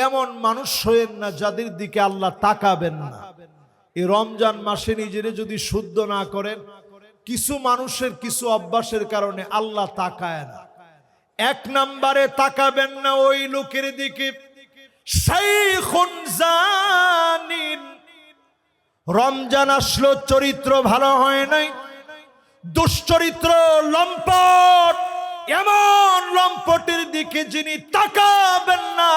এমন মানুষ হয়েন না যাদের দিকে আল্লাহ তাকাবেন না। এই রমজান মাসে নিজেরে যদি শুদ্ধ না করেন, কিছু মানুষের কিছু অভ্যাসের কারণে আল্লাহ তাকায় না। এক নম্বরে তাকাবেন না ওই লোকের দিকে শাইখুন জানিন। রমজান আসলো, চরিত্র ভালো হয় নাই, দুশ্চরিত্র, লম্পট, এমন লম্পটের দিকে যিনি তাকাবেন না,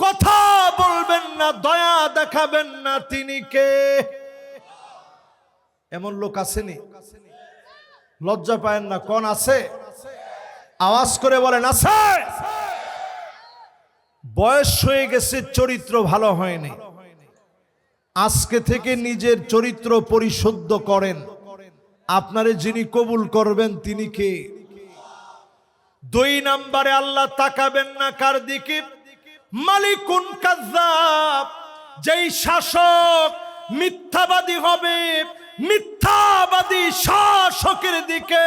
কথা বলবেন না, দয়া দেখাবেন না, তিনি কে? এমন লোক আসেনি? লজ্জা পায়েন না? কোন আছে? আওয়াজ করে বলেন আছে। বয়স হয়ে গেছে, চরিত্র ভালো হয়নি। আজকে থেকে নিজের চরিত্র পরিশুদ্ধ করেন, আপনারে যিনি কবুল করবেন তিনি কে? দুই নম্বরে আল্লাহ তাকাবেন না কার দিকে? মালিকুন কাযযাব। যেই শাসক মিথ্যাবাদী হবে, মিথ্যাবাদী শাসকের দিকে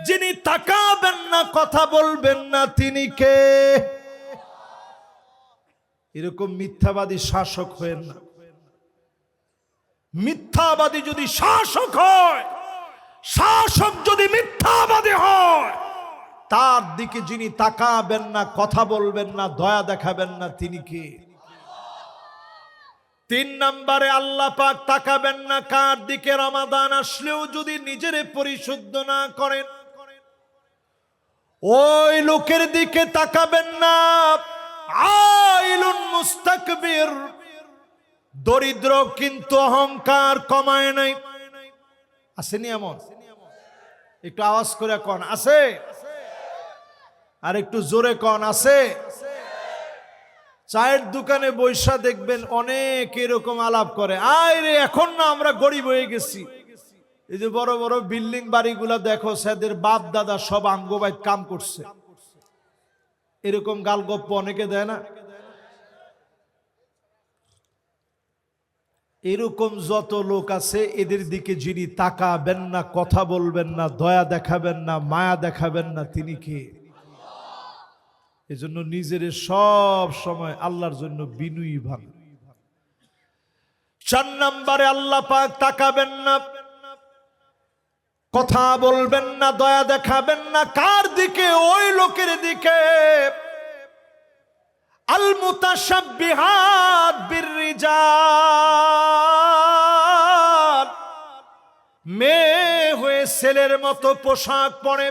যিনি তাকাবেন না, কথা বলবেন না, তিনি কে? এরকম মিথ্যাবাদী শাসক হয়েন না। মিথ্যাবাদী যদি শাসক হয়, শাসক যদি মিথ্যাবাদী হয়, তার দিকে যিনি তাকাবেন না, কথা বলবেন না, দয়া দেখাবেন না, তিনি কে? তিন নম্বরে আল্লাহ পাক তাকাবেন না কার দিকে? রমাদান আসলেও যদি নিজের পরিশুদ্ধ না করেন, ওই লোকের দিকে তাকাবেন না। আইলুন মুস্তাকবির, দরিদ্র কিন্তু অহংকার কমায় নাই। আসেনি এমন? একটু আওয়াজ করে কোন আছে? আর একটু জোরে কোন আছে? চায়ের দোকানে বৈশা দেখবেন অনেক এরকম আলাপ করে, আয় রে এখন না আমরা গরিব হয়ে গেছি। এই যে বড় বড় বিল্ডিং বাড়িগুলা দেখো, সেদের বাপ দাদা সব আঙ্গবাইত কাম করছে, এরকম গালগপ্প অনেকে দেয় না? এরকম যত লোক আছে, এদের দিকে যিনি তাকাবেন না, কথা বলবেন না, দয়া দেখাবেন না, মায়া দেখাবেন না, তিনি কে? এজন্য নিজের সব সময় আল্লাহর জন্য বিনয়ী ভাব। চার নম্বরে আল্লাহ পাক তাকাবেন না, কথা বলবেন না, দয়া দেখাবেন না কার দিকে? ওই লোকের দিকে আল মুতাশাব্বিহাত বিররিজাল। মেয়ে হয়ে ছেলের মতো পোশাক পরে,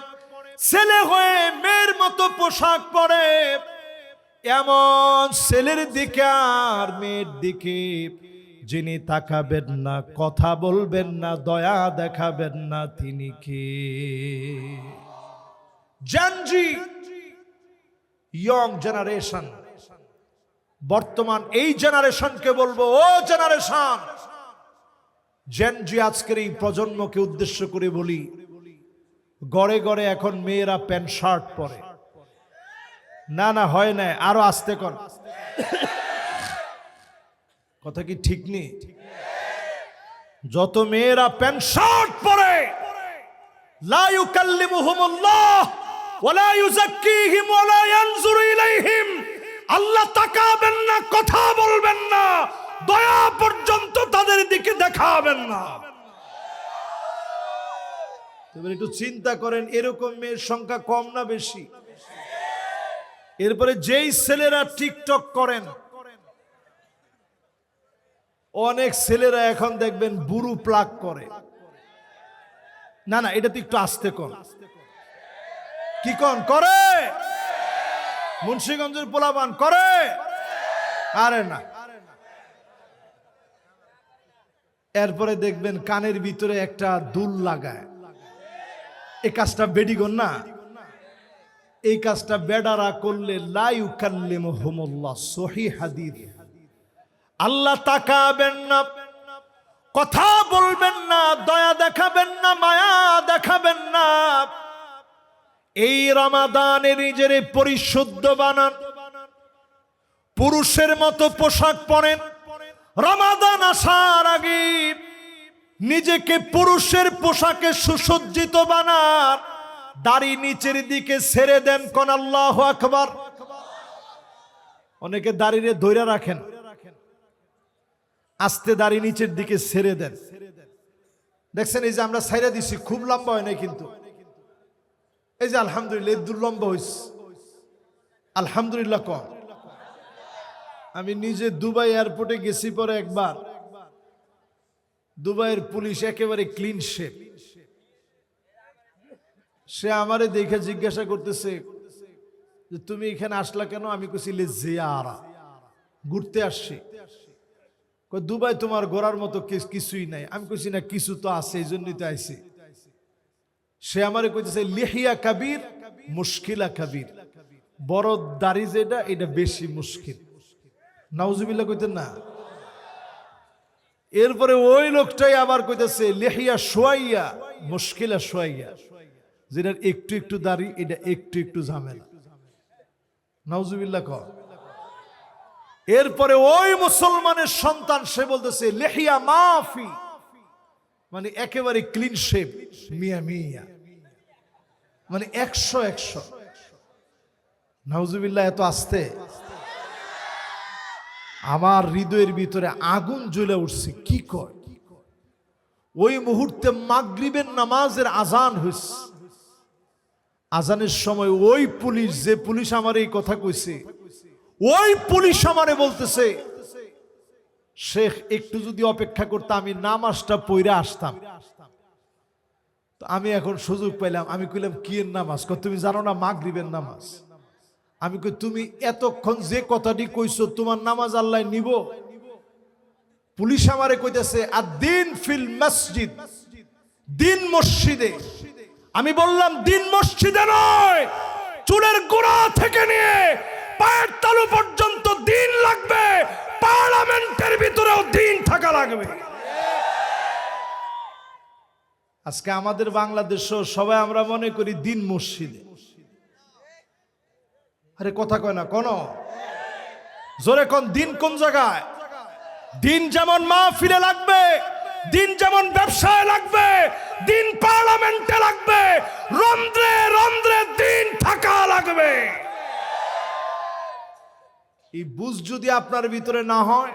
ছেলে হয়ে মেয়ের মতো পোশাক পরে, এমন ছেলের দিকে আর মেয়ের দিকে যিনি তাকাবেন না, কথা বলবেন না, দয়া দেখাবেন না, তিনি কে? জেনজি, ইয়ং জেনারেশন, বর্তমান এই জেনারেশনকে বলবো, ও জেনারেশন, জেনজি, আজকের এই প্রজন্মকে উদ্দেশ্য করে বলি, গড়ে গড়ে এখন মেয়েরা প্যান্ট শার্ট পরে। না না, হয় না, আরো আস্তে কর, কথা কি ঠিক নেই? যত মেয়েরা প্যান্ট শার্ট পরে, লা ইউকাল্লিমুহুমুল্লাহ ওয়ালা ইউযাক্কিহিম ওয়ালা ইয়ানজুরু ইলাইহিম। আল্লাহ তাকাবেন না, কথা বলবেন না, দয়া পর্যন্ত তাদের দিকে দেখাবেন না। এবার একটু চিন্তা করেন, এরকম মেয়ের সংখ্যা কম না বেশি? এরপরে যেই ছেলেরা টিকটক করেন, অনেক ছেলেরা এখন দেখবেন বুড়ু প্লাগ করে। না না, এটা তো একটু আস্তে কন, কি কন করে? মুন্সিগঞ্জের পোলাপান করে? আরে না। এরপরে দেখবেন কানের ভিতরে একটা দুল লাগায়, এই কাজটা বেডিগন না? এই কাজটা বেডারা করলে লা ইউকাল্লিমুহুমুল্লাহ, সহিহ হাদিস। আল্লাহ তাকাবেন না, কথা বলবেন না, দয়া দেখাবেন না, মায়া দেখাবেন না। এই রমাদানে নিজের পরিশুদ্ধ বানান, পুরুষের মতো পোশাক পরেন। রমাদান আসার আগে নিজেকে পুরুষের পোশাকে সুসজ্জিত বানান, দাড়ি নিচের দিকে ছেড়ে দেন, কোন আল্লাহু আকবার। অনেকে দাড়িরে ধইরা রাখেন, আস্তে দাড়ি নিচের দিকে ছেড়ে দেন। দেখছেন এই যে আমরা ছাইরা দিছি, খুব লম্বা হয় নাই কিন্তু, এই যে আলহামদুলিল্লাহ দূর লম্বা হইছে, আলহামদুলিল্লাহ কম। আমি নিজে দুবাই এয়ারপোর্টে গেছি পরে একবার, দুবাইয়ের পুলিশ একেবারে ক্লিন শেপ। সে আমারে দেখে জিজ্ঞাসা করতেছে যে তুমি এখানে আসলা কেন? আমি কইছি জিয়ারা, ঘুরতে আসছি। দুবাই তোমার ঘোরার মতো কিছুই নাই। আমি কইছি না, কিছু তো আছে, এই জন্যই তো আইছি। সে আমারে কইতেছে লিহিয়া কাবির মুশকিলা কাবির, বড় দাড়ি যেটা এটা বেশি মুশকিল। নাউজুবিল্লাহ কইতেন না। এরপরে ওই লোকটাই আবার কইতেছে লিহিয়া শুয়াইয়া মুশকিলা শুয়াইয়া, যেটা একটু একটু দাড়ি এটা একটু একটু ঝামেলা। নাউজুবিল্লাহ কর। এরপরে ওই মুসলমানের সন্তান সে বলতেছে লিহিয়া মাফি, মানে একেবারে ক্লিন শেপ, মিয়া মিয়া, মানে 100। নাউজুবিল্লাহ। এত আস্তে আমার হৃদয়ের ভিতরে আগুন জ্বলে উঠছে। কি কয়? ওই মুহূর্তে মাগরিবের নামাজের আজান হইছে। আজানের সময় ওই পুলিশ, যে পুলিশ আমার এই কথা কইছে, ওই পুলিশ আমারে বলতেছে শেখ একটু যদি অপেক্ষা করতে আমি নামাজটা পইরা আসতাম। তো আমি এখন সুযোগ পাইলাম, আমি কইলাম কি এর নামাজ? তুমি জানো না মাগরিবের নামাজ? আমি কই তুমি এতক্ষণ যে কথাটি কইছো তোমার নামাজ আল্লাহ নিব? পুলিশ আমারে কইতেছে আদ-দিন ফিল মসজিদ, দিন মসজিদে। আমি বললাম দিন মসজিদে নয়, চুলের গোড়া থেকে নিয়ে পায়ের তালু পর্যন্ত দিন লাগবে, পার্লামেন্টের ভিতরেও দিন থাকা লাগবে। আজকে আমাদের বাংলাদেশও সবাই আমরা মনে করি দিন মসজিদে। আরে কথা কয় না কোন, জোরে কোন দিন কোন জায়গায়? দিন যেমন মাহফিলে লাগবে, দিন যেমন ব্যবসায় লাগবে, দিন পার্লামেন্টে লাগবে, রন্ধ্রে রন্ধ্রে দিন থাকা লাগবে। এই বুঝ যদি আপনার ভিতরে না হয়,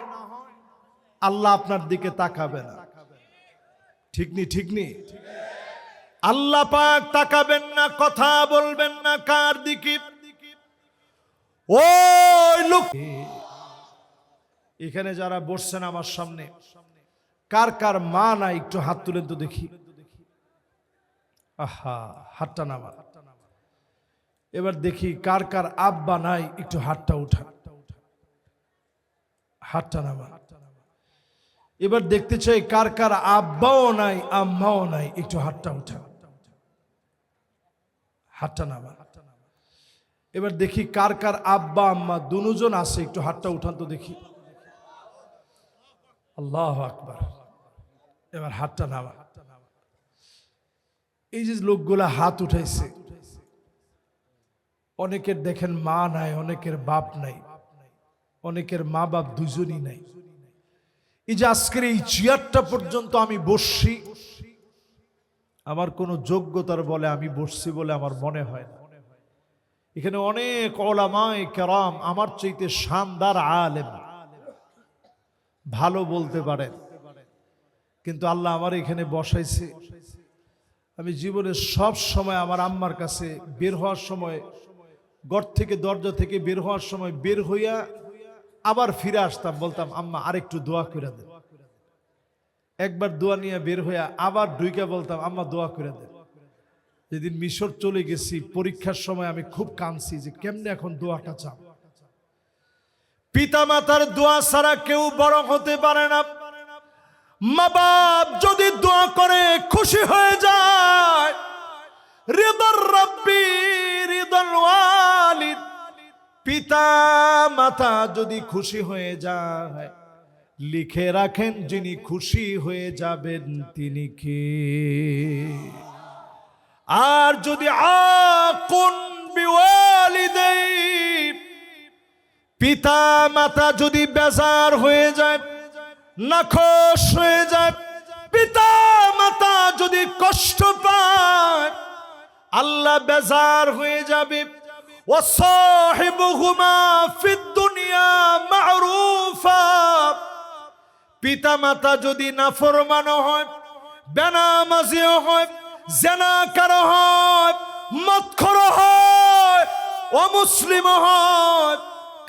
আল্লাহ আপনার দিকে তাকাবে না। ঠিক নি? ঠিক নি? আল্লাহ পাক তাকাবেন না, কথা বলবেন না। কার দিকে? ওই লোক। এখানে যারা বসছেন আমার সামনে, কার কার মা নাই একটু হাত তুলেন তো দেখি। আহা, হাতটা নামা। এবার দেখি কার কার আব্বা নাই, একটু হাতটা উঠা, হাতটা নামা। এবার দেখতে চাই কার কার আব্বাও নাই আম্মাও নাই, একটু হাতটা উঠা, হাতটা নামা। এবার দেখি কার কার আব্বা আম্মা দুজন আছে, একটু হাতটা উঠান তো দেখি। আল্লাহু আকবার। এবার হাতটা নামা। এই যে লোকগুলা হাত উঠাইছে, অনেকের দেখেন মা নাই, অনেকের বাপ নাই, অনেকের মা বাপ দুজনই নাই। এই যে আজকের এই চেয়ারটা পর্যন্ত আমি বসছি, আমার কোনো যোগ্যতার বলে আমি বসছি বলে আমার মনে হয় না। এখানে অনেক উলামায়ে কেরাম আমার চাইতে শানদার আলেম, ভালো বলতে পারেন, কিন্তু আল্লাহ আমার এখানে বসাইছে। আমি জীবনে সব সময় আমার আম্মার কাছে বের হওয়ার সময়, ঘর থেকে দরজা থেকে বের হওয়ার সময় বের হইয়া আবার ফিরে আসতাম, বলতাম আম্মা আরেকটু দোয়া করে দেন। একবার দোয়া নিয়ে বের হইয়া আবার ঢুইকা বলতাম আম্মা দোয়া করে দেন। যেদিন মিশর চলে গেছি পরীক্ষার সময় আমি খুব কাঁদছি যে কেমনে এখন দোয়াটা চাও। পিতা মাতার দোয়া ছাড়া কেউ বড় হতে পারে না। মা বাপ যদি দোয়া করে খুশি হয়ে যায়, রিদার রাব্বি রিদাল ওয়ালিদ, পিতা মাতা যদি খুশি হয়ে যায়, লিখে রাখেন যিনি খুশি হয়ে যাবেন তিনি কে। আর যদি আকুন বিওয়ালিদাই, পিতা মাতা যদি বেজার হয়ে যায়, নাখোশ হয়ে যায়, পিতা মাতা যদি কষ্ট পায়, আল্লাহ বেজার হয়ে যাবে। ওয়াসাহিবুহুমা ফিদ দুনিয়া দুনিয়া মা'রুফা, পিতা মাতা যদি নাফরমান হয়, বেনামাজি হয়, জিনাকার হয়, মদখোর হয়, অমুসলিম হয়,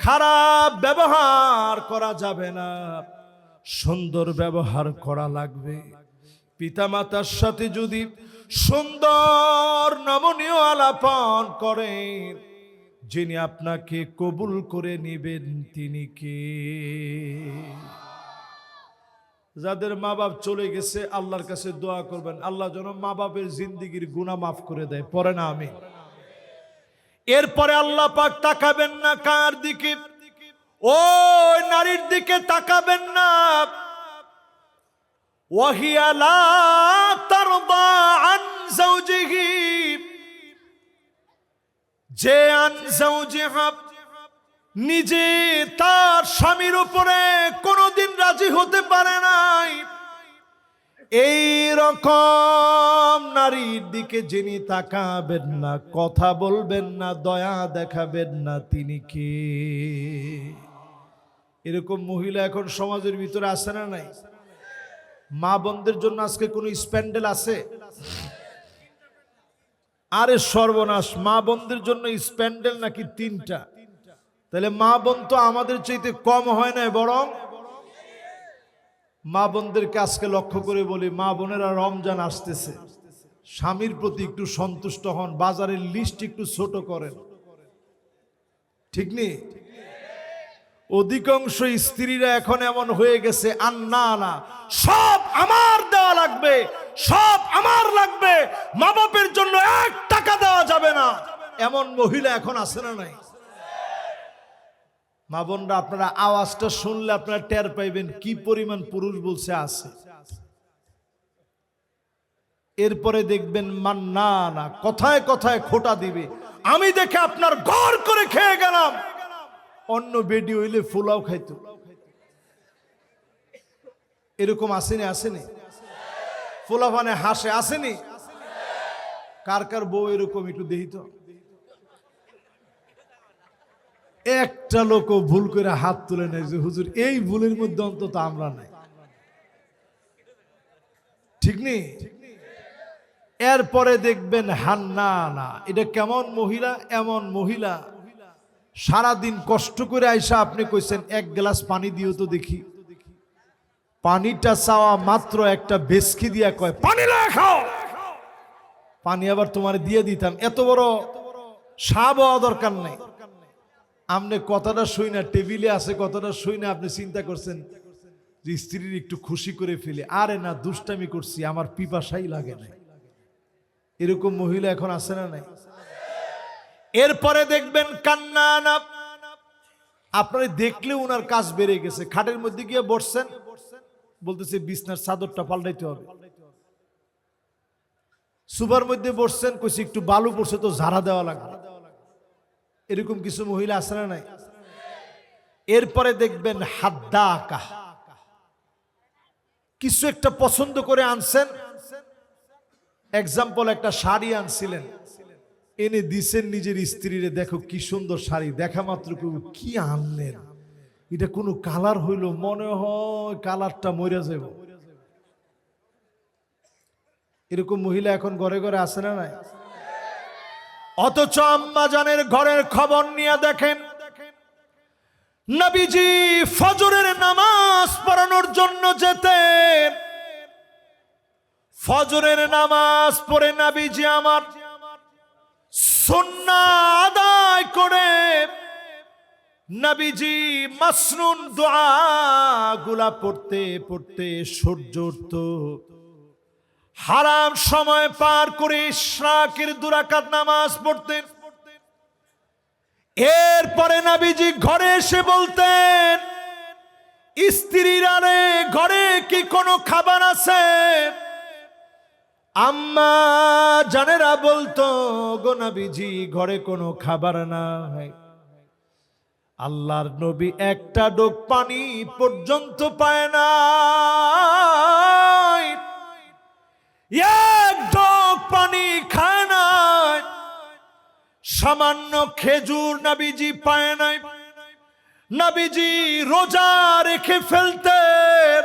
খারাপ ব্যবহার করা যাবে না, সুন্দর ব্যবহার করা লাগবে। পিতামাতার সাথে যদি সুন্দর নমনীয় আলাপন করেন, যিনি আপনাকে কবুল করে নেবেন তিনি কে? যাদের মা বাপ চলে গেছে আল্লাহর কাছে দোয়া করবেন, আল্লাহ যেন মা বাপের জিন্দেগির গুনাহ মাফ করে দেয়। পড়ে না আমি। এরপরে আল্লাহ পাক তাকাবেন না কার দিকে? ওই নারীর দিকে তাকাবেন না। ওয়াহিয়া লা তারদা আন যাওজিহি, যে আন যাওজিহা নিজে তার স্বামীর উপরে কোনোদিন রাজি হতে পারে নাই, এই রকম নারীর দিকে যিনি তাকাবেন না, কথা বলবেন না, দয়া দেখাবেন না, তিনি কে? এরকম মহিলা এখন সমাজের ভিতরে আছে না নাই? মা বোনদের জন্য আজকে কোনো স্প্যান্ডেল আছে? আরে সর্বনাশ, মা বোনদের জন্য স্প্যান্ডেল নাকি 3টা? তাহলে মা বোন তো আমাদের চাইতে কম হয় না, বরং মা বোনদেরকে আজকে লক্ষ্য করে বলি, মা বোনেরা রমজান আসতেছে, স্বামীর প্রতি একটু সন্তুষ্ট হন, বাজারের লিস্ট একটু ছোট করেন, ঠিক নেই? অধিকাংশ স্ত্রীরা এখন এমন হয়ে গেছে, আন্না না, সব আমার দেওয়া লাগবে, সব আমার লাগবে, মা বাপের জন্য 1 টাকা দেওয়া যাবে না, এমন মহিলা এখন আছে না নাই? মা বোনরা, আপনারা আওয়াজটা শুনলে আপনারা টের পাইবেন কি পরিমাণ পুরুষ বলছে আছে। এরপরে দেখবেন মান্না না, কথায় কথায় খোটা দিবে, আমি দেখে আপনার ঘর করে খেয়ে গেলাম, অন্য বেডি হইলে ফুলাও খাইতো। এরকম আসেনি? আসেনি? ফুলাফানে হাসে, আসেনি? কার কার বউ এরকম একটু দেখি তো। একটা লোকও ভুল করে হাত তুলে নেয় যে হুজুর এই ভুলের মধ্যে অন্তত আমরা নাই, ঠিক নেই? এরপরে দেখবেন হান্না না, এটা কেমন মহিলা? এমন মহিলা সারাদিন কষ্ট করে আইসা আপনি কইছেন 1 গ্লাস পানি দিও তো দেখি, পানিটা চাওয়া মাত্র একটা বেসকি দিয়া কয় পানি লয়ে খাও, পানি আবার তোমার দিয়ে দিতাম, এত বড় সাব হওয়া দরকার নাই। আপনি কথাটা শুই না, টেবিলে আছে কথাটা শুই না, আপনি চিন্তা করছেন যে স্ত্রীর একটু খুশি করে ফেলে, আরে না, দুষ্টামি করছি, আমার পিপাসাই লাগে না। এরকম মহিলা এখন আছে না নাই? এরপরে দেখবেন কান্না না, আপনারা দেখলে উনার কাজ বেড়ে গেছে, খাটের মধ্যে গিয়ে বসছেন, বলতেছে বিছনার চাদরটা পাল্টাইতে হবে। সুপার মধ্যে বসছেন, কইছে একটু বালু পড়ছে তো ঝাড়া দেওয়া লাগবে। এরকম কিছু মহিলা আছে না নাই? এরপরে দেখবেন হাদ্দাকা, কিছু একটা পছন্দ করে আনছেন, এক্সাম্পল একটা শাড়ি আনছিলেন, এনে দিছেন নিজের স্ত্রীরে, দেখো কি সুন্দর শাড়ি, দেখা মাত্র কি আনলেন, এটা কোনো কালার হইল, মনে হয় কালারটা মরে যাব। এরকম মহিলা এখন ঘরে ঘরে আছে না নাই? অথচ আম্মা জানের ঘরের খবর নিয়ে দেখেন, নবীজি ফজরের নামাজ পড়ানোর জন্য যেতেন, ফজরের নামাজ পড়ে নবীজি আমার সুন্নাহ আদায় করে নবীজি মাসনুন দোয়া গুলা পড়তে পড়তে সূর্য উঠত, হারাম সময় পার করে ইশরাকের 2 রাকাত নামাজ পড়তেন। এরপরে নবীজি ঘরে এসে বলতেন, স্ত্রীরা রে ঘরে কি কোনো খাবার আছে? আম্মা জানেরা বলতো, গো নবীজি ঘরে কোনো খাবার নাই। আল্লাহর নবী একটা ডোক পানি পর্যন্ত পায় না, এক ডোক পানি খায় না, সামান্য খেজুর নবীজি পায় নাই। নবীজি রোজা রেখে ফেলতেন,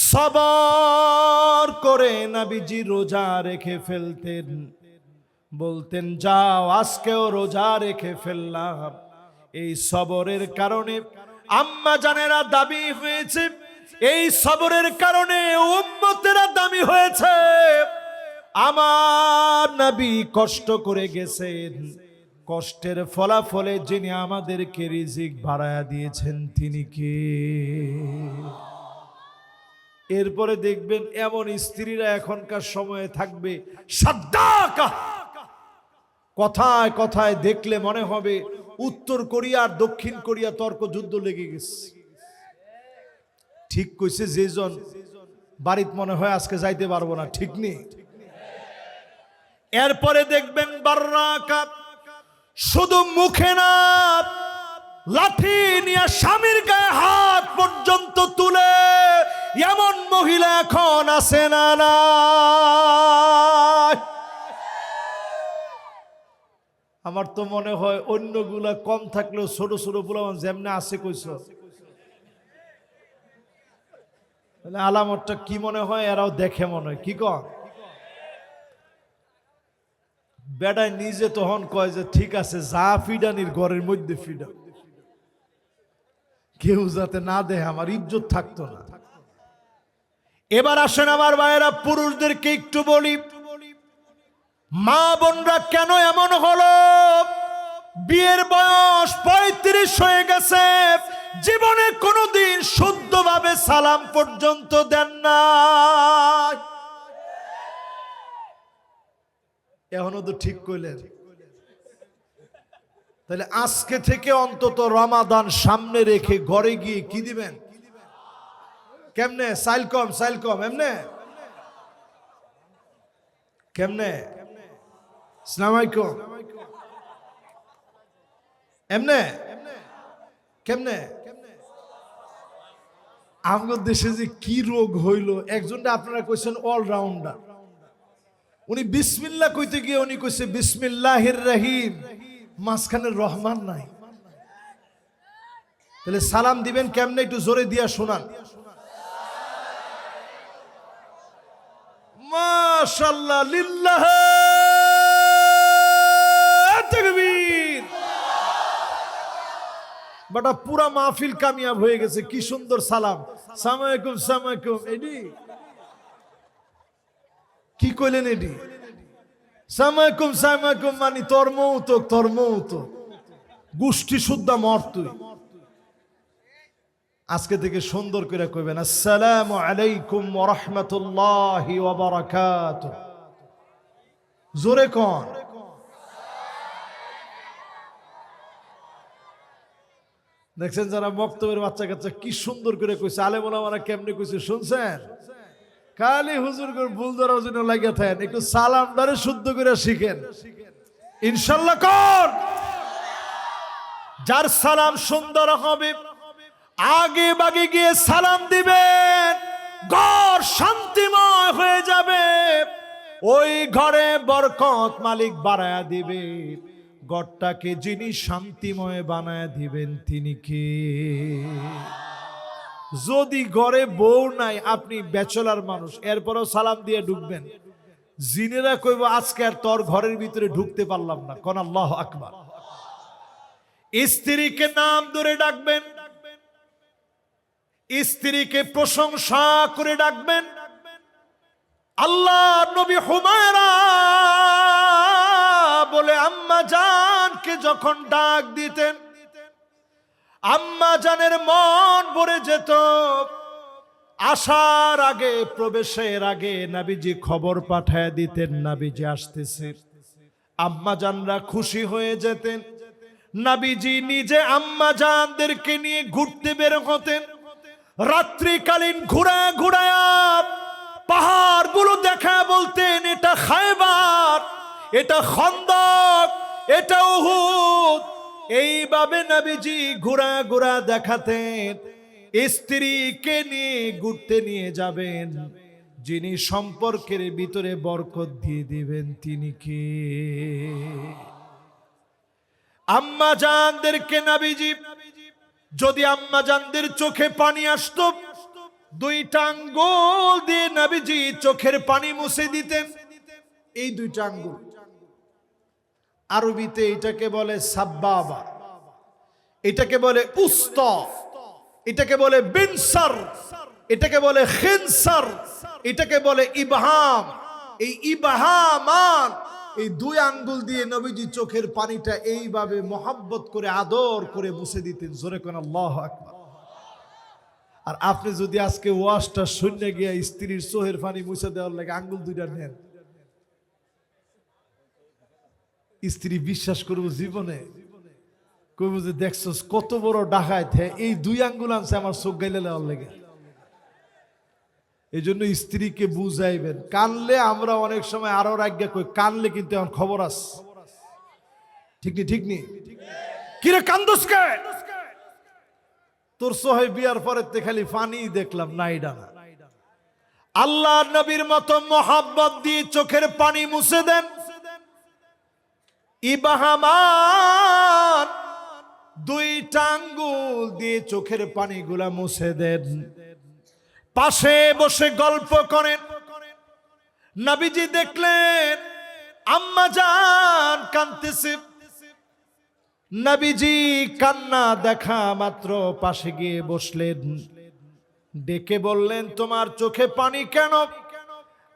সবর করে নবীজি রোজা রেখে ফেলতেন। বলতেন যাও আজকেও রোজা রেখে ফেললাম। এই সবরের কারণে আম্মা জানেরা দাবি হয়েছে, এই সবরের কারণে উম্মতেরা দামি হয়েছে। আমার নবী কষ্ট করে গেছেন, কষ্টের ফলাফলে যিনি আমাদেরকে রিজিক বাড়ায়া দিয়েছেন তিনি কে? এরপরে দেখবেন এমন স্ত্রীরা এখনকার সময়ে থাকবে সাদ্দাকা, কথায় কথায় দেখলে মনে হবে উত্তর কোরিয়া আর দক্ষিণ কোরিয়া তর্ক যুদ্ধ লেগে গেছে। ঠিক কইছে যেজন, বাড়িতে মনে হয় আজকে যাইতে পারবো না, ঠিক নেই। এরপরে দেখবেন বাররাকা, শুধু মুখে না, লাঠি নিয়ে স্বামীর গায়ে হাত পর্যন্ত তুলে এমন মহিলা এখন আছে না? না, আমার তো মনে হয় অন্যগুলা কম থাকলেও ছোট ছোট পোলাপান যেমনে আছে কইছ, আলামতটা কি মনে হয় এরাও দেখে মনে হয়, কি কর বেটায় নিজে তখন কয় যে ঠিক আছে যা ফিডানির ঘরের মধ্যে ফিডা, কেউ যাতে না দেয়, আমার ইজ্জত থাকতো না। এবার আসেন আমার ভাইয়েরা, পুরুষদেরকে একটু বলি, মা বোনরা কেন এমন হলো? বিয়ের বয়স 35 হয়ে গেছে, জীবনে কোনোদিন শুদ্ধভাবে সালাম পর্যন্ত দেন না। এখনো তো ঠিক কইলেন। তাহলে আজকে থেকে অন্তত রমাদান সামনে রেখে ঘরে গিয়ে কি দিবেন? কেমনে? সাইলকম সাইলকম এমনে কেমনে? আসসালামু আলাইকুম এমনে কেমনে? আমাদের দেশে যে কি রোগ হইল, একজনটা আপনারা কইছেন অলরাউন্ডার, উনি বিসমিল্লাহ কইতে গিয়ে উনি কইছে বিসমিল্লাহির রহিম, মাঝখানে রহমান নাই। তাহলে সালাম দিবেন কেমনে? একটু জোরে দিয়া শোনান। মাশাআল্লাহ, লিল্লাহ তাকবীর। বাটা পুরা মাহফিল কামিয়াব হয়ে গেছে, কি সুন্দর সালাম। আসসালামু আলাইকুম, আসসালামু আলাইকুম। এডি কি কইলেন? এডি আসসালামু আলাইকুম, আসসালামু আলাইকুম মানে তোর মৌত গোষ্ঠী শুদ্ধা মর তুই। আজকে থেকে সুন্দর করে কইবেন আসসালামু আলাইকুম ওয়া রাহমাতুল্লাহি ওয়া বারাকাতুহু। জোরে কোন। দেখছেন যারা বক্তব্যের বাচ্চা কাচ্চা কি সুন্দর করে কইছে, আলেম ওলামারা কেমনে কইছে শুনছেন? খালি হুজুর করে ভুল ধরার জন্য লাগিয়ে থাকেন, একটু সালামটারে শুদ্ধ করে শিখেন ইনশাআল্লাহ। কোন যার সালাম সুন্দর হবে আগে বাগে গিয়ে সালাম দিবেন, ঘর শান্তিময় হয়ে যাবে, ওই ঘরে বরকত মালিক বাড়ায়া দিবে। ঘরটাকে যিনি শান্তিময় বানায়া দিবেন তিনি কে? যদি ঘরে বউ নাই, আপনি ব্যাচেলর মানুষ, এরপরেও সালাম দিয়ে ঢুকবেন, জিনেরা কইব আজকে আর তোর ঘরের ভিতরে ঢুকতে পারলাম না। কোন আল্লাহু আকবার। স্ত্রীকে নাম ধরে ডাকবেন, স্ত্রীকে প্রশংসা করে ডাকবেন। আল্লাহ নবী হুমায়রা বলে আম্মা জানকে যখন ডাক দিতেন, আম্মা জানের মন ভরে যেত। আসার আগে, প্রবেশের আগে নবীজি খবর পাঠায় দিতেন নবীজি আসতেছে। আম্মা জানরা খুশি হয়ে যেতেন। নবীজি নিজে আম্মা জানদেরকে নিয়ে ঘুরতে বের হতেন। রাত্রিকালীন ঘুরায় ঘুরায় পাহাড়গুলো দেখা বলতেন এটা খায়বার, এটা খন্দক, এটা উহুদ। এইভাবে নবীজি ঘুরা ঘুরা দেখাতেন। স্ত্রীকে নিয়ে ঘুরতে নিয়ে যাবেন, যিনি সম্পর্কের ভিতরে বরকত দিয়ে দিবেন তিনি কে? আম্মা জানদেরকে নবীজি যদি আম্মা জানদের চোখে পানি আসতো, দুইটা আঙ্গুল দিয়ে নবীজি চোখের পানি মুছে দিতেন। এই দুইটা আঙ্গুল, আরবিতে এটাকে বলে সাব্বাবা, এটাকে বলে উস্তা, এটাকে বলে বিনসার, এটাকে বলে খিনসার, এটাকে বলে ইবহাম। এই ইবহামান, এই দুই আঙ্গুল দিয়ে নবীজি চোখের পানিটা এইভাবে মোহাব্বত করে আদর করে মুছে দিতেন। জোরে কোন আল্লাহু আকবার। আর আপনি যদি আজকে ওয়াজটা শুনে গিয়ে স্ত্রীর চোখের পানি মুছে দেওয়ার লাগে আঙ্গুল দুইটা নেন, স্ত্রী বিশ্বাস করবো জীবনে? কইব যে দেখছস কত বড় ডাকাত, এই দুই আঙ্গুল আনছে আমার চোখ গাইলে দেওয়ার লাগে। এই জন্য স্ত্রীকে বুঝাইবেন। কানলে আমরা অনেক সময় আরো রাজ্ঞা কই, কানলে কিন্তু এখন খবর আছে। ঠিক নি? ঠিক নি? কিরে কান্দস কে? তোর সোহে বিয়ার পরে খালি পানি দেখলাম, নাইডা না। আল্লাহ নবীর মতো মোহাব্বত দিয়ে চোখের পানি মুছে দেন। ইবহামান, দুইটা আঙ্গুল দিয়ে চোখের পানিগুলা মুছে দেন। পাশে বসে গল্প করেন। নবীজি দেখলেন আম্মা জান কাঁদতেছে। নবীজি কান্না দেখা মাত্র পাশে গিয়ে বসলেন, ডেকে বললেন তোমার চোখে পানি কেন?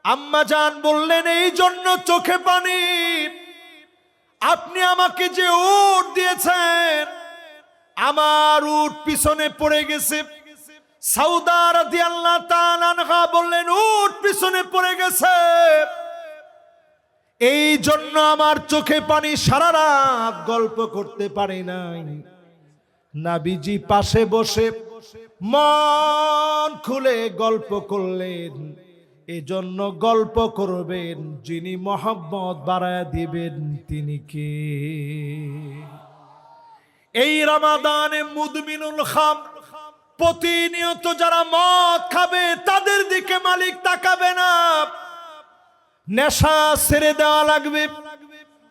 আম্মা জান বললেন এই জন্য চোখে পানি, আপনি আমাকে যে উট দিয়েছেন, আমার উট পিছনে পড়ে গেছে। সাউদা রাদিয়াল্লাহু তাআলা আনহা বললেন উট পিছনে পড়ে গেছে, এই জন্য আমার চোখে পানি, সারা রাত গল্প করতে পারি নাই। নবীজি পাশে বসে মন খুলে গল্প করলেন। এজন্য গল্প করবেন যিনি মহব্বত বাড়ায়া দিবেন তিনি কে? এই রমাদানে মুদমিনুল খাম, প্রতিনিয়ত যারা মদ খাবে তাদের দিকে মালিক তাকাবে না। নেশা ছেড়ে দেওয়া লাগবে,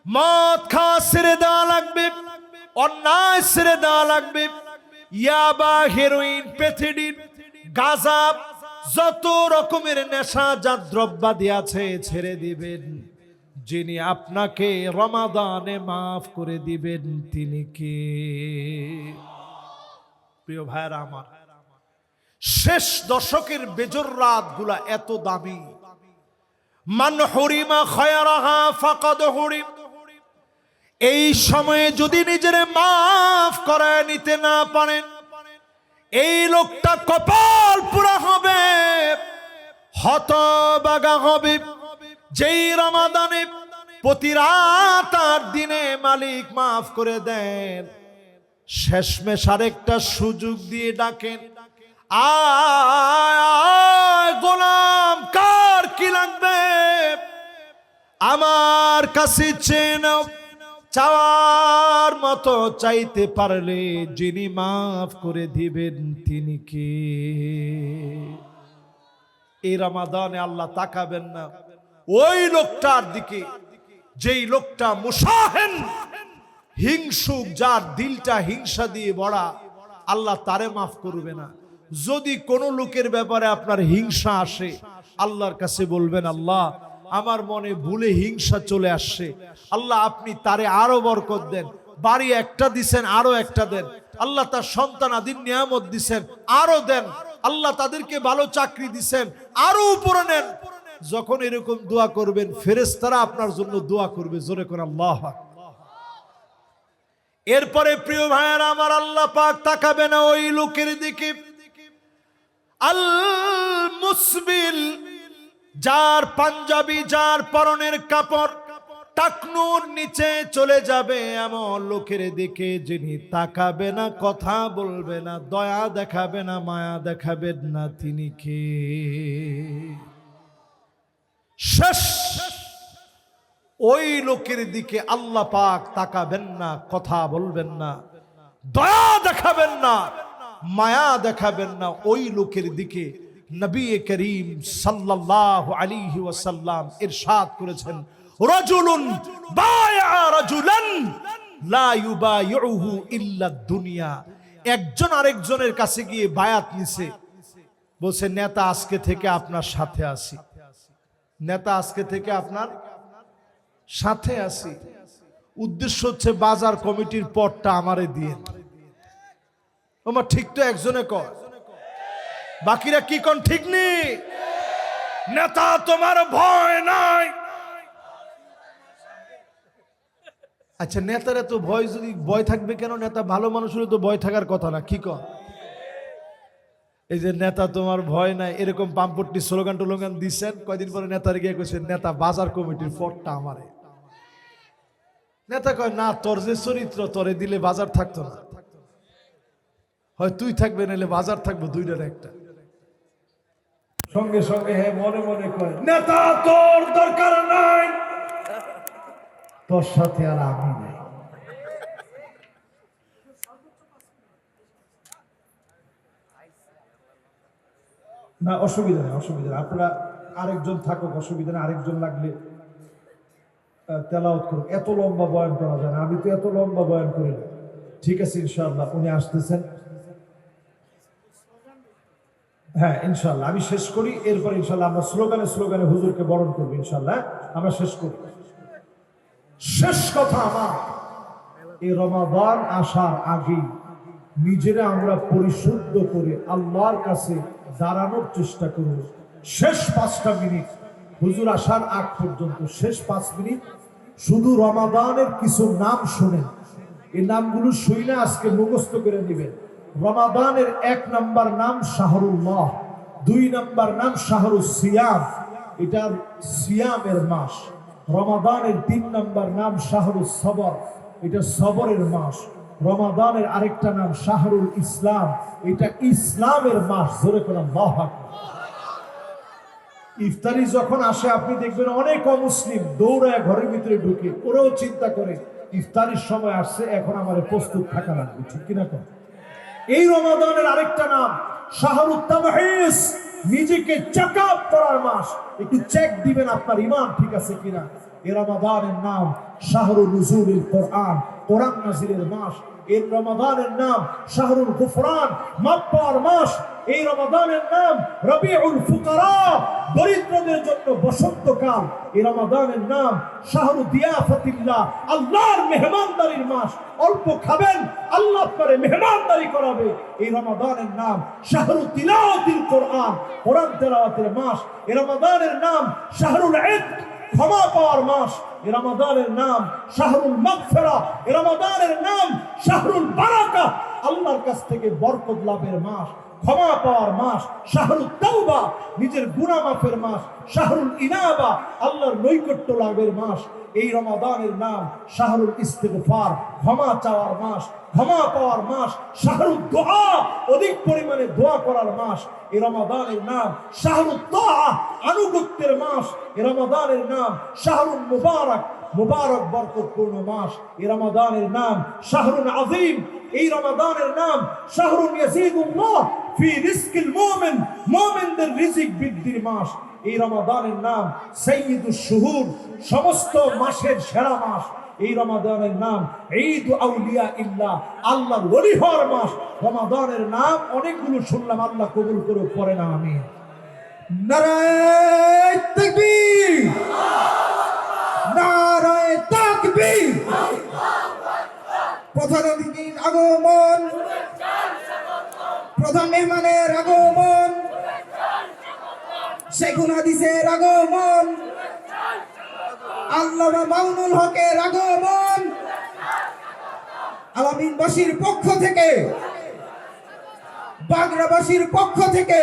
মদ খাওয়া ছেড়ে দেওয়া লাগবে, অন্যায় ছেড়ে দেওয়া লাগবে। ইয়াবা, হেরোইন, প্যাথিডিন, গাঁজা, যত রকমের নেশাজাত দ্রব্যাদি আছে ছেড়ে দিবেন। যিনি আপনাকে রমাদানে মাফ করে দিবেন তিনি কে? প্রিয় ভাইরা আমার, শেষ দশকের বেজর রাত গুলা এত দামি। মান হুরিমা খায়রাহা ফাকাদ হুরিম। এই সময়ে যদি নিজের মাফ করে নিতে না পারেন, এই লোকটা কপাল পুরা হবে, হতবাগা হবে। যেই রমাদানে প্রতি রাত আর দিনে মালিক মাফ করে দেন, শেষমেশ আরেকটা সুযোগ দিয়ে ডাকেন, আয় গোলাম, কার কি লাগবে আমার কাছে চেয়ে নাও। চাওয়ার মতো চাইতে পারলে যিনি মাফ করে দিবেন তিনি কে? এই রমাদানে আল্লাহ তাকাবেন না ওই লোকটার দিকে, যেই লোকটা মুসাহেন, হিংসুক, যার দিলটা হিংসা দিয়ে ভরা, আল্লাহ তারে মাফ করবে না। যদি কোনো লোকের ব্যাপারে আপনার হিংসা আসে, আল্লাহর কাছে বলবেন আল্লাহ আমার মনে ভুলে হিংসা চলে আসছে, আল্লাহ আপনি তারে আরো বরকত দেন। বাড়ি একটা দিছেন, আরো একটা দেন। আল্লাহ তার সন্তান আদির নিয়ামত দিছেন, আরো দেন। আল্লাহ তাদেরকে ভালো চাকরি দিছেন, আরো উপরে নেন। যখন এরকম দোয়া করবেন, ফেরেশতারা আপনার জন্য দোয়া করবে। জোরে করে আল্লাহ। এরপরে প্রিয় ভাইয়েরা আমার, আল্লাহ পাক তাকাবে না ওই লোকের দিকে, আল মুসবিল, যার পাঞ্জাবি, যার পরনের কাপড় টাকনুর নিচে চলে যাবে, এমন লোকের দিকে যিনি তাকাবে না, কথা বলবে না, দয়া দেখাবে না, মায়া দেখাবেন না, তিনি কে? শেষ ওই লোকের দিকে আল্লাহ পাক তাকাবেন না, কথা বলবেন না, দয়া দেখাবেন না, মায়া দেখাবেন না। ওই লোকের দিকে নবী করিম সাল্লাল্লাহু আলাইহি ওয়াসাল্লাম ইরশাদ করেছেন, রাজুলুন বায়া রাজুলান লা ইউবাইউহু ইল্লা দুনিয়া। একজন আরেকজনের কাছে গিয়ে বায়াত নিছে, বলছে নেতা আজকে থেকে আপনার সাথে আছি, নেতা আজকে থেকে আপনার সাথে আছি। উদ্দেশ্য হচ্ছে বাজার কমিটির পদটা আমারে দিয়ে। তোমার ঠিক তো একজনে কর, বাকিরা কি কোন ঠিক নেই। নেতা তোমার ভয় নাই। আচ্ছা নেতারা তো ভয়, যদি ভয় থাকবে কেন? নেতা ভালো মানুষের তো ভয় থাকার কথা না, কি কর? এই যে নেতা তোমার ভয় নাই, এরকম পাম্পট্টি স্লোগান টোলোগান দিচ্ছেন, কয়দিন পরে নেতার গিয়ে কইছেন নেতা বাজার কমিটির পদটা আমারে। নেতা কয় না, তোর যে চরিত্র, তোরে দিলে বাজার থাকতো না, হয় তুই থাকবে নাহলে বাজার থাকবো, দুইটার একটা। সঙ্গে সঙ্গে হ্যাঁ মনে মনে কয় নেতা তোর দরকার নাই, তোর সাথে আর আমি নাই। না অসুবিধা নেই, অসুবিধা নেই, আপনারা আরেকজন থাকুক, অসুবিধা নেই, আরেকজন লাগলে তেলাওয়াত করুক। এত লম্বা বয়ান করা যায় না, আমি তো এত লম্বা বয়ান করি না। ঠিক আছে ইনশাআল্লাহ, উনি আসতেছেন। হ্যাঁ ইনশাআল্লাহ আমি শেষ করি, এরপর ইনশাআল্লাহ আমরা স্লোগানে স্লোগানে হুজুরকে বরণ করবো ইনশাআল্লাহ। আমরা শেষ করি। শেষ কথা আমার, এই রমাদান আসার আগে নিজেরা আমরা পরিশুদ্ধ করে আল্লাহর কাছে দাঁড়ানোর চেষ্টা করব। শেষ 5টা মিনিট হুজুর আসার আগ পর্যন্ত, শেষ 5 মিনিট শুধু রমাদানের কিছু নাম শুনেন। এই নামগুলো শুনে আজকে মুখস্থ করে নেবেন। রমাদানের 1 নাম্বার নাম শাহরুল্লাহ, 2 নাম্বার নাম শাহরুস সিয়াম, এটা সিয়ামের মাস। রমাদানের 3 নাম্বার নাম শাহরুস সবর, এটা সবরের মাস। রমাদানের আরেকটা নাম শাহরুল ইসলাম, এটা ইসলামের মাস। জোরে করে আল্লাহু আকবার। ইফতারি যখন আসে আপনি দেখবেন অনেক অমুসলিম দৌড়ায় ঘরের ভিতরে ঢুকে, ওরাও চিন্তা করে ইফতারির সময় আসছে, এখন আমার প্রস্তুত থাকা লাগবে, ঠিক কিনা? এই রমাদানের আরেকটা নাম শাহরুত তামহিস, নিজেকে চেক আপ করার মাস। একটু চেক দিবেন আপনার ঈমান ঠিক আছে কিনা। এই রমাদানের নাম শাহরুল নুজুলিল কোরআন, কোরআন নাজিলের মাস। এই রমাদানের নাম শাহরুল গুফরান, মাফ পাওয়ার মাস। এই রমাদানের নাম রবিউল ফুকারা, দরিদ্রদের জন্য বসন্তকাল। এই রমাদানের নাম শাহরু দিয়াফাতিল্লাহ, আল্লাহর মেহমানদারির মাস। অল্প খাবেন, আল্লাহ আপনারে মেহমানদারি করাবে। এই রমাদানের নাম শাহরু তিলাওয়াতিল কোরআন, কোরআন তেলাওয়াতের মাস। এই রমাদানের নাম শাহরুল ইতক, ক্ষমা পাওয়ার মাস। এই রমাদানের নাম শাহরুল মাগফিরা, এই রমাদানের নাম শাহরুল বারাকা, আল্লাহর কাছ থেকে বরকত লাভের মাস, ক্ষমা পাওয়ার মাস। শাহরুল তাওবা, নিজের গুনাহ মাফের মাস। শাহরুল ইনাবা, আল্লাহর নৈকট্য লাভের মাস। এই রমাদানের নাম শাহরুল ইস্তিগফার, ক্ষমা চাওয়ার মাস, ক্ষমা পাওয়ার মাস। শাহরুল দোয়া, অধিক পরিমাণে দোয়া করার মাস। এই রমাদানের নাম শাহরুল তাআ, আনুগত্যের মাস। এই রমাদানের নাম শাহরুল মুবারক, মুবারক বরকতপূর্ণ মাস। এই রমাদানের নাম শাহরুল আযীম। এই রমাদানের নাম শাহরুল ইয়াজিদুল্লাহ ফি রিজকিল মুমিন, মুমিনদের রিজিক বৃদ্ধির মাস। এই রমাদানের নাম সাইয়্যিদুশ শুহুর, সমস্ত মাসের সেরা মাস। এই রমাদানের নাম ঈদ আউলিয়া ইল্লাহ, আল্লাহর ওলি হওয়ার মাস। রমাদানের নাম অনেকগুলো শুনলাম, আল্লাহ কবুল করুক, পড়ে না আমিন। নারায়ে তাকবীর, নারায়ে তাকবীর। প্রধান অতিথির আগমন, প্রধান মেহমানের আগমন, শেখুল হাদিসের আগমন, আল্লামা মামুনুল হকের আগমন। আলামিনবাসীর পক্ষ থেকে, বাগড়াবাসীর পক্ষ থেকে